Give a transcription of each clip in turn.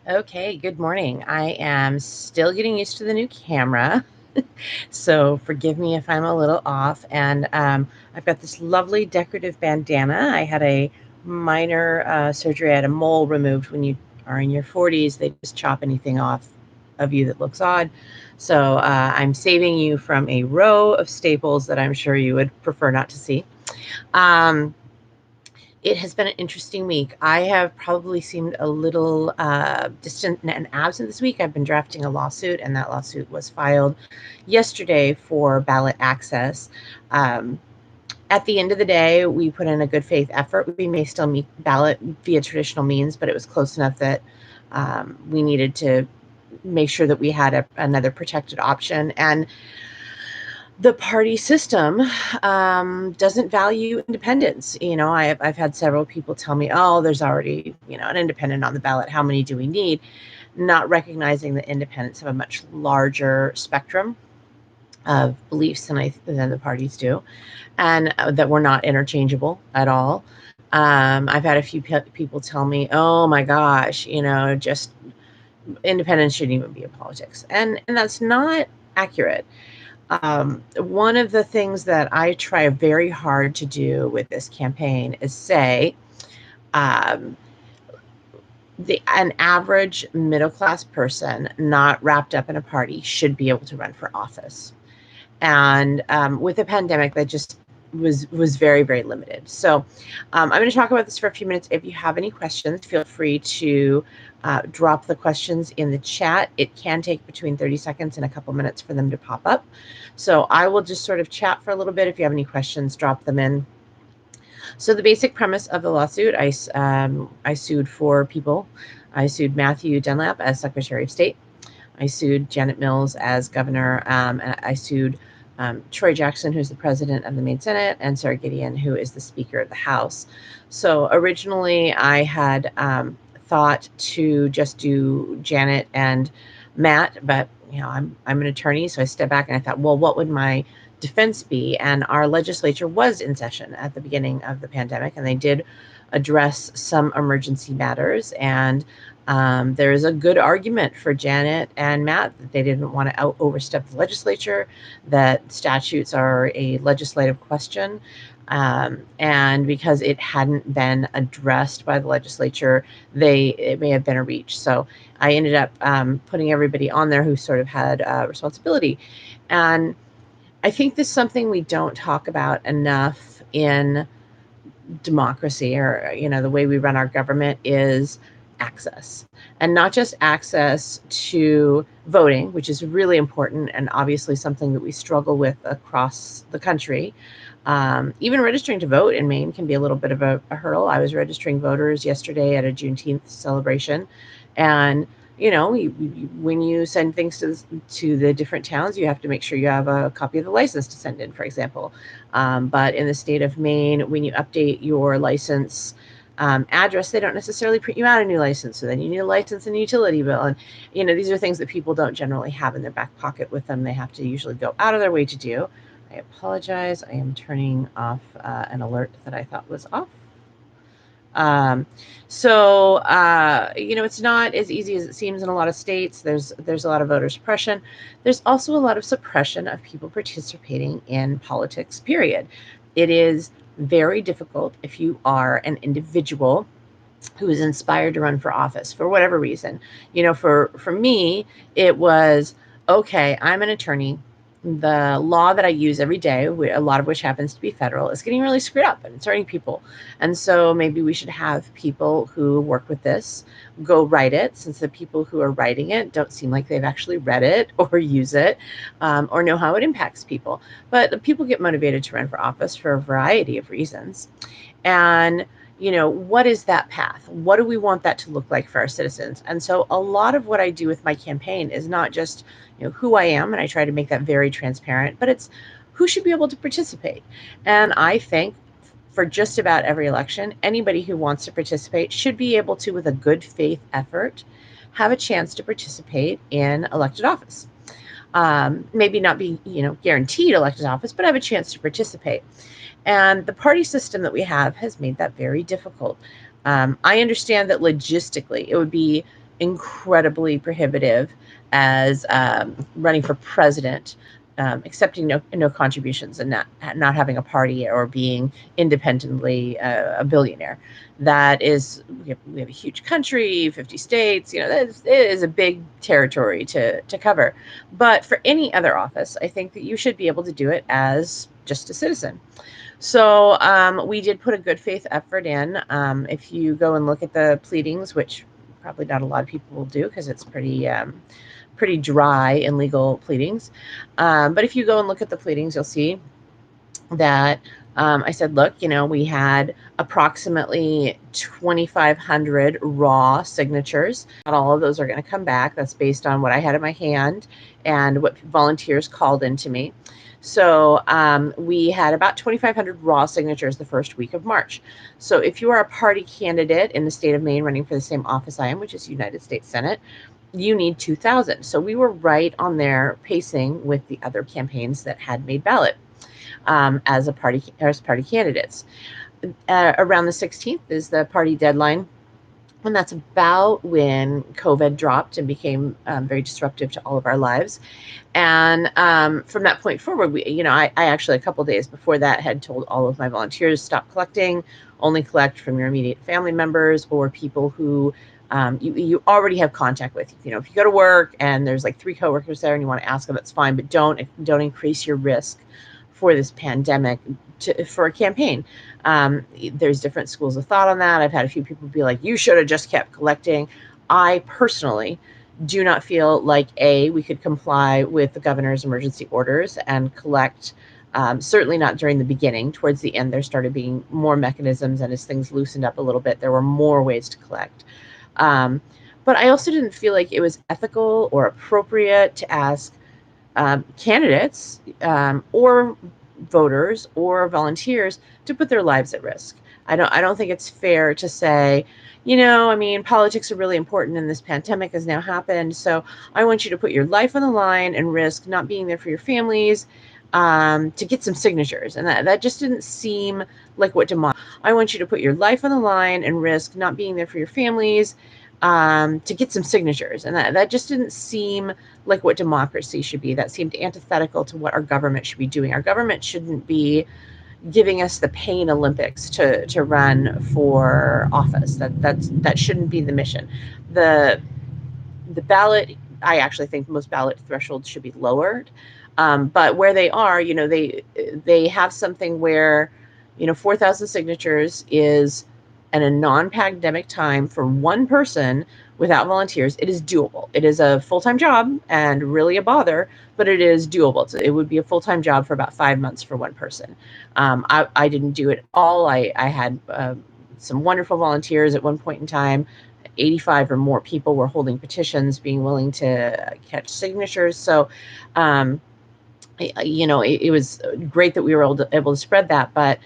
Okay, good morning. I am still getting used to the new camera, so forgive me if I'm a little off. And I've got this lovely decorative bandana. I had a minor surgery. I had a mole removed. When you are in your 40s, they just chop anything off of you that looks odd. So I'm saving you from a row of staples that I'm sure you would prefer not to see. Um, it has been an interesting week. I have probably seemed a little distant and absent this week. I've been drafting a lawsuit, and that lawsuit was filed yesterday for ballot access. Um, at the end of the day, we put in a good faith effort. We may still meet ballot via traditional means, but it was close enough that we needed to make sure that we had another protected option. And the party system doesn't value independence. I've had several people tell me, oh, there's already, an independent on the ballot. How many do we need? Not recognizing that independents have a much larger spectrum of beliefs than the parties do, and that we're not interchangeable at all. I've had a few people tell me, oh my gosh, just independence shouldn't even be in politics. And that's not accurate. One of the things that I try very hard to do with this campaign is say um, an average middle class person not wrapped up in a party should be able to run for office. And with the pandemic, that just was very, very limited. So I'm going to talk about this for a few minutes. If you have any questions, feel free to drop the questions in the chat. It can take between 30 seconds and a couple minutes for them to pop up. So I will just sort of chat for a little bit. If you have any questions, drop them in. So the basic premise of the lawsuit, I sued 4 people. I sued Matthew Dunlap as Secretary of State. I sued Janet Mills as governor, and I sued Troy Jackson, who's the president of the Maine Senate, and Sarah Gideon, who is the Speaker of the House. So originally, I had thought to just do Janet and Matt, but I'm an attorney, so I stepped back and I thought, well, what would my defense be? And our legislature was in session at the beginning of the pandemic, and they did address some emergency matters. And there is a good argument for Janet and Matt that they didn't want to overstep the legislature, that statutes are a legislative question. And because it hadn't been addressed by the legislature, it may have been a reach. So I ended up putting everybody on there who sort of had responsibility. And I think this is something we don't talk about enough in democracy, or the way we run our government, is access. And not just access to voting, which is really important and obviously something that we struggle with across the country. Even registering to vote in Maine can be a little bit of a hurdle. I was registering voters yesterday at a Juneteenth celebration, and when you send things to the different towns, you have to make sure you have a copy of the license to send in, for example. But in the state of Maine, when you update your license address, they don't necessarily print you out a new license. So then you need a license and a utility bill. And, these are things that people don't generally have in their back pocket with them. They have to usually go out of their way to do. I apologize. I am turning off an alert that I thought was off. It's not as easy as it seems in a lot of states. There's a lot of voter suppression. There's also a lot of suppression of people participating in politics, period. It is very difficult if you are an individual who is inspired to run for office for whatever reason. For me, it was, okay, I'm an attorney. The law that I use every day, a lot of which happens to be federal, is getting really screwed up and it's hurting people. And so maybe we should have people who work with this go write it, since the people who are writing it don't seem like they've actually read it or use it, or know how it impacts people. But people get motivated to run for office for a variety of reasons. And what is that path? What do we want that to look like for our citizens? And so a lot of what I do with my campaign is not just, who I am, and I try to make that very transparent, but it's who should be able to participate. And I think for just about every election, anybody who wants to participate should be able to, with a good faith effort, have a chance to participate in elected office. Maybe not be, guaranteed elected office, but have a chance to participate. And the party system that we have has made that very difficult. I understand that logistically it would be incredibly prohibitive as running for president, accepting no contributions and not having a party or being independently a billionaire. That is, we have a huge country, 50 states. It is a big territory to cover. But for any other office, I think that you should be able to do it as just a citizen. So we did put a good faith effort in. If you go and look at the pleadings, which probably not a lot of people will do because it's pretty dry in legal pleadings. But if you go and look at the pleadings, you'll see that I said, look, we had approximately 2,500 raw signatures. Not all of those are going to come back. That's based on what I had in my hand and what volunteers called into me. So we had about 2,500 raw signatures the first week of March. So if you are a party candidate in the state of Maine running for the same office I am, which is United States Senate, you need 2,000. So we were right on there pacing with the other campaigns that had made ballot as party candidates. Around the 16th is the party deadline. And that's about when COVID dropped and became very disruptive to all of our lives. And from that point forward, I actually a couple days before that had told all of my volunteers, stop collecting, only collect from your immediate family members or people who you already have contact with. If you go to work and there's like 3 coworkers there and you want to ask them, that's fine, but don't increase your risk for this pandemic for a campaign. There's different schools of thought on that. I've had a few people be like, you should have just kept collecting. I personally do not feel like we could comply with the governor's emergency orders and collect. Certainly not during the beginning. Towards the end, there started being more mechanisms, and as things loosened up a little bit, there were more ways to collect. But I also didn't feel like it was ethical or appropriate to ask candidates or voters or volunteers to put their lives at risk. I don't think it's fair to say, politics are really important and this pandemic has now happened. So I want you to put your life on the line and risk not being there for your families to get some signatures. And that just didn't seem like what democracy. I want you to put your life on the line and risk not being there for your families to get some signatures. And that just didn't seem like what democracy should be. That seemed antithetical to what our government should be doing. Our government shouldn't be giving us the pain Olympics to run for office. That shouldn't be the mission. The ballot, I actually think most ballot thresholds should be lowered. But where they are, they have something where, 4,000 signatures is in a non-pandemic time for one person without volunteers. It is doable. It is a full-time job and really a bother, but it is doable. It would be a full-time job for about 5 months for one person. I didn't do it all. I had some wonderful volunteers at one point in time. 85 or more people were holding petitions, being willing to catch signatures. So, it was great that we were able to spread that. But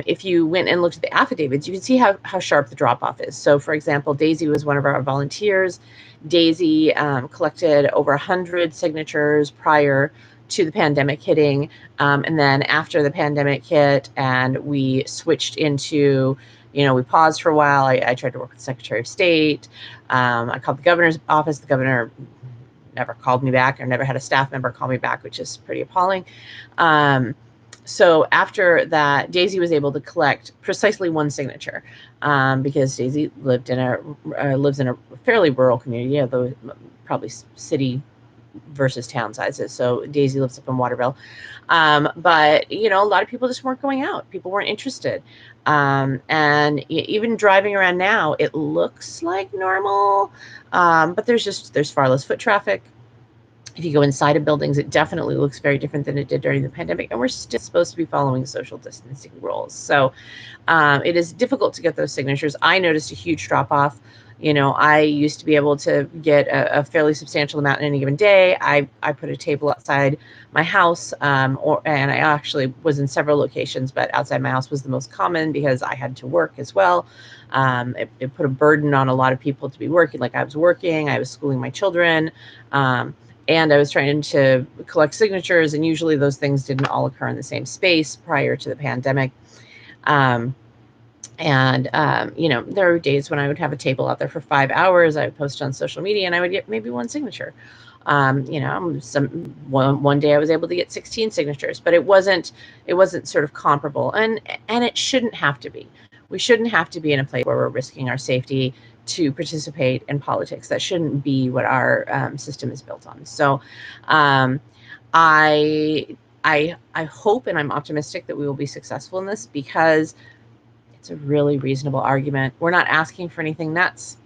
if you went and looked at the affidavits, you can see how sharp the drop-off is. So, for example, Daisy was one of our volunteers. Daisy collected over 100 signatures prior to the pandemic hitting. And then after the pandemic hit and we switched into, we paused for a while. I tried to work with the Secretary of State. I called the governor's office. The governor never called me back, or never had a staff member call me back, which is pretty appalling. So after that, Daisy was able to collect precisely one signature because Daisy lives in a fairly rural community, although probably city versus town sizes. So Daisy lives up in Waterville. But, a lot of people just weren't going out. People weren't interested. And even driving around now, it looks like normal, but there's far less foot traffic. If you go inside of buildings, it definitely looks very different than it did during the pandemic, and we're still supposed to be following social distancing rules. So it is difficult to get those signatures. I noticed a huge drop-off. I used to be able to get a fairly substantial amount in any given day. I put a table outside my house, and I actually was in several locations, but outside my house was the most common because I had to work as well. It put a burden on a lot of people to be working. Like I was working, I was schooling my children, and I was trying to collect signatures, and usually those things didn't all occur in the same space prior to the pandemic. And, there are days when I would have a table out there for 5 hours. I would post on social media and I would get maybe one signature. One day I was able to get 16 signatures, but it wasn't sort of comparable, and it shouldn't have to be. We shouldn't have to be in a place where we're risking our safety to participate in politics. That shouldn't be what our system is built on. So, um, I I hope and I'm optimistic that we will be successful in this, because it's a really reasonable argument. We're not asking for anything nuts.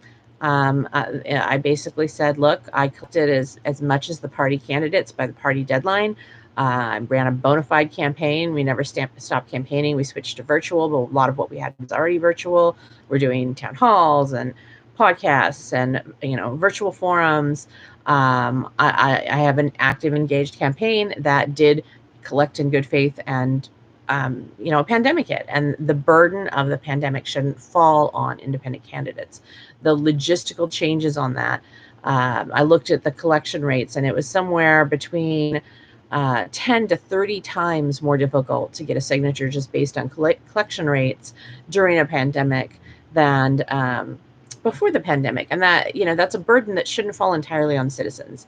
I basically said, look, I collected as much as the party candidates by the party deadline. I ran a bona fide campaign. We never stopped campaigning. We switched to virtual, but a lot of what we had was already virtual. We're doing town halls and podcasts and virtual forums. I have an active, engaged campaign that did collect in good faith, and a pandemic hit, and the burden of the pandemic shouldn't fall on independent candidates. The logistical changes on that, I looked at the collection rates, and it was somewhere between 10 to 30 times more difficult to get a signature just based on collection rates during a pandemic than before the pandemic. And that's a burden that shouldn't fall entirely on citizens.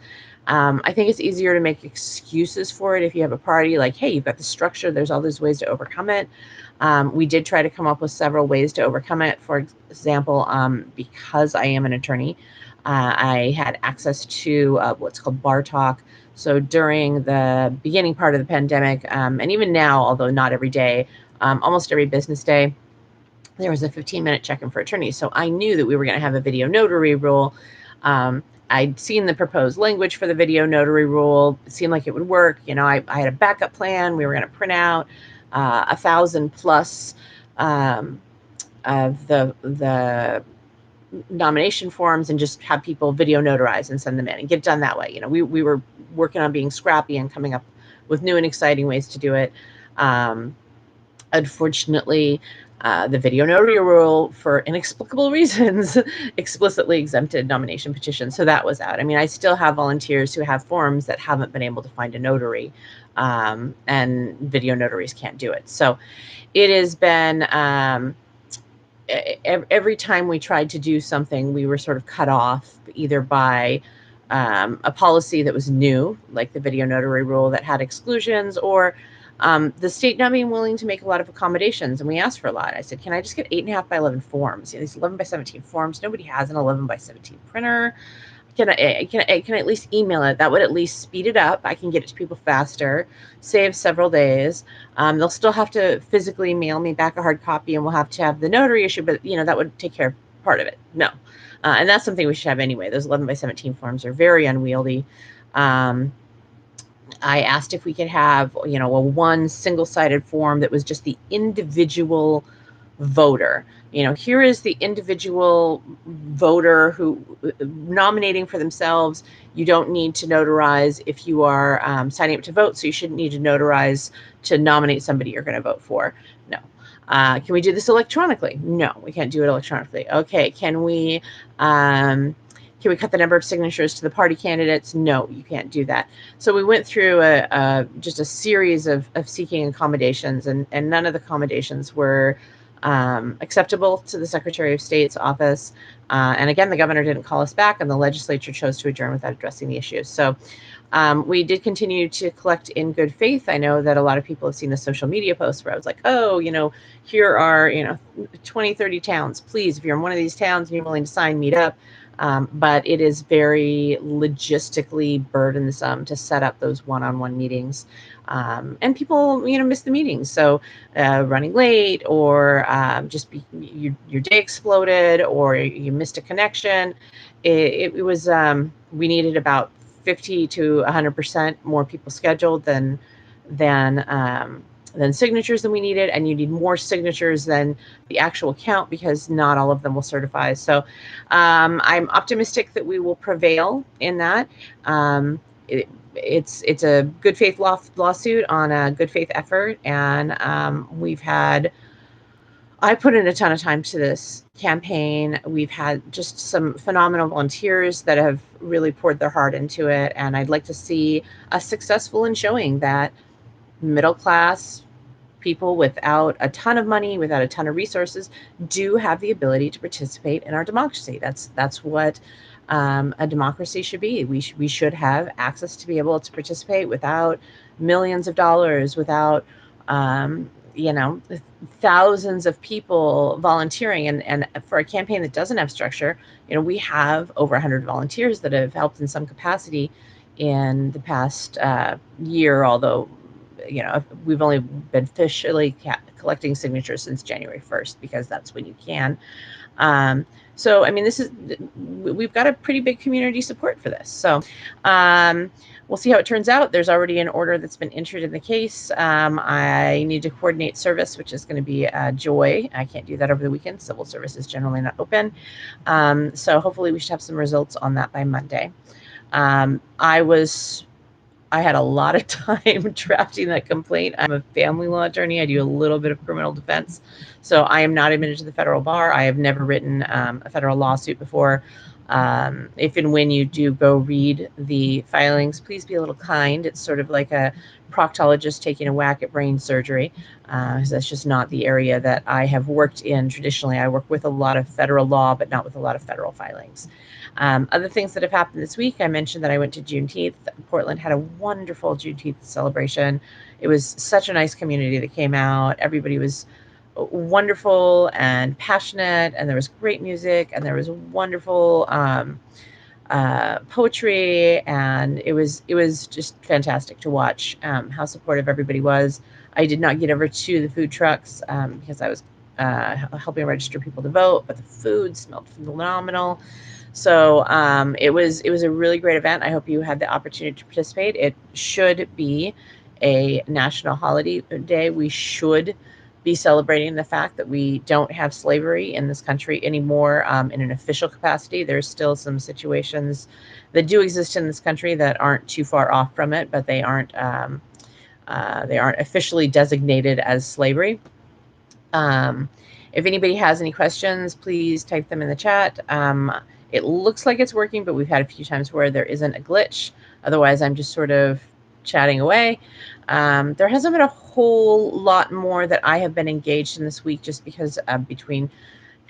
I think it's easier to make excuses for it if you have a party, like, hey, you've got the structure, there's all these ways to overcome it. We did try to come up with several ways to overcome it. For example, because I am an attorney, I had access to what's called Bar Talk. So during the beginning part of the pandemic, and even now, although not every day, almost every business day, there was a 15-minute check-in for attorneys. So I knew that we were going to have a video notary rule. I'd seen the proposed language for the video notary rule. It seemed like it would work. I had a backup plan. We were going to print out 1,000 plus of the nomination forms and just have people video notarize and send them in and get it done that way. We were working on being scrappy and coming up with new and exciting ways to do it. Unfortunately, the video notary rule, for inexplicable reasons, explicitly exempted nomination petitions. So that was out. I mean, I still have volunteers who have forms that haven't been able to find a notary, and video notaries can't do it. So it has been, every time we tried to do something, we were sort of cut off either by a policy that was new, like the video notary rule that had exclusions, or the state not being willing to make a lot of accommodations. And we asked for a lot. I said, can I just get 8.5 by 11 forms? These 11 by 17 forms. Nobody has an 11 by 17 printer. Can I at least email it? That would at least speed it up. I can get it to people faster, save several days. They'll still have to physically mail me back a hard copy, and we'll have to have the notary issue, but that would take care of part of it. No. And that's something we should have anyway. Those 11 by 17 forms are very unwieldy. I asked if we could have, a one single-sided form that was just the individual voter. Here is the individual voter who nominating for themselves. You don't need to notarize if you are signing up to vote, so you shouldn't need to notarize to nominate somebody you're going to vote for. No. Can we do this electronically? No, we can't do it electronically. Okay, can we cut the number of signatures to the party candidates? No, you can't do that. So we went through just a series of seeking accommodations, and none of the accommodations were acceptable to the Secretary of State's office. And again, the governor didn't call us back, and the legislature chose to adjourn without addressing the issues. So we did continue to collect in good faith. I know that a lot of people have seen the social media posts where I was like, oh, here are, 20, 30 towns. Please, if you're in one of these towns and you're willing to sign, meet up. But it is very logistically burdensome to set up those one-on-one meetings. And people, miss the meetings. So running late, or your day exploded, or you missed a connection. It was, we needed about 50 to 100% more people scheduled than signatures than we needed, and you need more signatures than the actual count, because not all of them will certify. So I'm optimistic that we will prevail in that. It's a good faith lawsuit on a good faith effort, and I put in a ton of time to this campaign. We've had just some phenomenal volunteers that have really poured their heart into it, and I'd like to see us successful in showing that middle class people without a ton of money, without a ton of resources, do have the ability to participate in our democracy. That's what a democracy should be. We should have access to be able to participate without millions of dollars, without um, you know, thousands of people volunteering. And for a campaign that doesn't have structure, we have over 100 volunteers that have helped in some capacity in the past year, although we've only been officially collecting signatures since January 1st, because that's when you can. So, I mean, we've got a pretty big community support for this. So, we'll see how it turns out. There's already an order that's been entered in the case. I need to coordinate service, which is going to be a joy. I can't do that over the weekend. Civil service is generally not open. So hopefully we should have some results on that by Monday. I had a lot of time drafting that complaint. I'm a family law attorney. I do a little bit of criminal defense. So I am not admitted to the federal bar. I have never written a federal lawsuit before. If and when you do go read the filings, please be a little kind. It's sort of like a proctologist taking a whack at brain surgery. That's just not the area that I have worked in traditionally. I work with a lot of federal law, but not with a lot of federal filings. Other things that have happened this week, I mentioned that I went to Juneteenth. Portland had a wonderful Juneteenth celebration. It was such a nice community that came out. Everybody was wonderful and passionate, and there was great music, and there was wonderful poetry, and it was just fantastic to watch how supportive everybody was. I did not get over to the food trucks because I was helping register people to vote, but the food smelled phenomenal. So it was a really great event. I hope you had the opportunity to participate. It should be a national holiday day. We should be celebrating the fact that we don't have slavery in this country anymore in an official capacity. There's still some situations that do exist in this country that aren't too far off from it, but they aren't officially designated as slavery. If anybody has any questions, please type them in the chat. It looks like it's working, but we've had a few times where there isn't a glitch. Otherwise, I'm just sort of chatting away. There hasn't been a whole lot more that I have been engaged in this week, just because between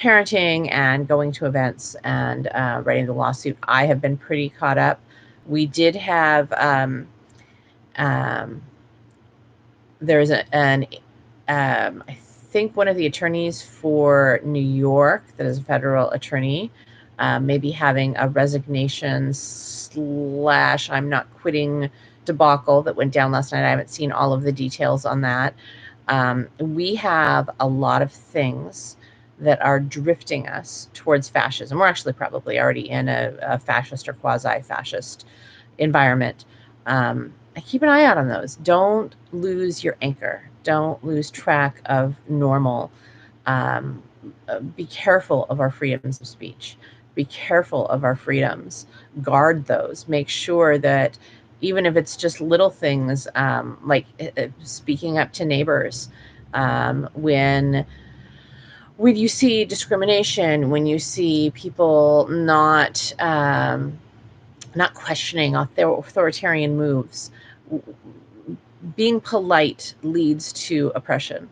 parenting and going to events and writing the lawsuit, I have been pretty caught up. We did have there's I think one of the attorneys for New York, that is a federal attorney, maybe having a resignation / I'm not quitting debacle that went down last night. I haven't seen all of the details on that. We have a lot of things that are drifting us towards fascism. We're actually probably already in a fascist or quasi-fascist environment. I keep an eye out on those. Don't lose your anchor. Don't lose track of normal. Be careful of our freedoms of speech. Be careful of our freedoms. Guard those. Make sure that even if it's just little things, like speaking up to neighbors, when you see discrimination, when you see people not questioning authoritarian moves, being polite leads to oppression,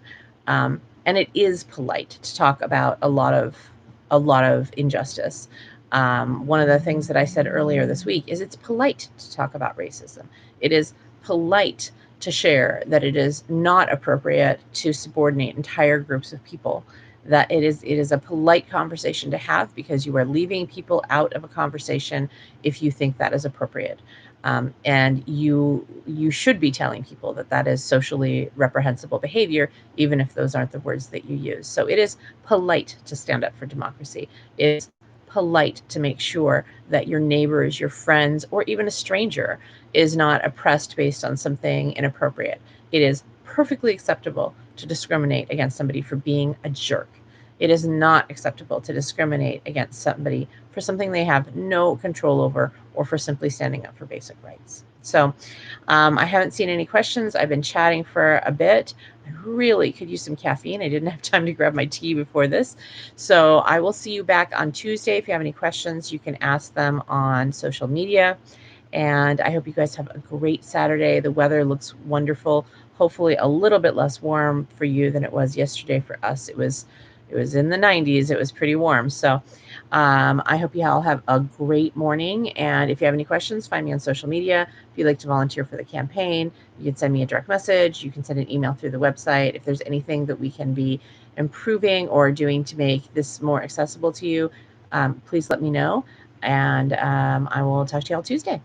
and it is polite to talk about a lot of injustice. One of the things that I said earlier this week is it's polite to talk about racism. It is polite to share that it is not appropriate to subordinate entire groups of people. That it is a polite conversation to have, because you are leaving people out of a conversation if you think that is appropriate. And you should be telling people that is socially reprehensible behavior, even if those aren't the words that you use. So it is polite to stand up for democracy. It is polite to make sure that your neighbors, your friends, or even a stranger is not oppressed based on something inappropriate. It is perfectly acceptable to discriminate against somebody for being a jerk. It is not acceptable to discriminate against somebody for something they have no control over, or for simply standing up for basic rights. So I haven't seen any questions. I've been chatting for a bit. I really could use some caffeine. I didn't have time to grab my tea before this. So I will see you back on Tuesday. If you have any questions, you can ask them on social media. And I hope you guys have a great Saturday. The weather looks wonderful. hopefully a little bit less warm for you than it was yesterday for us. It was in the 90s. It was pretty warm. So I hope you all have a great morning. And if you have any questions, find me on social media. If you'd like to volunteer for the campaign, you can send me a direct message. You can send an email through the website. If there's anything that we can be improving or doing to make this more accessible to you, please let me know. And I will talk to you all Tuesday.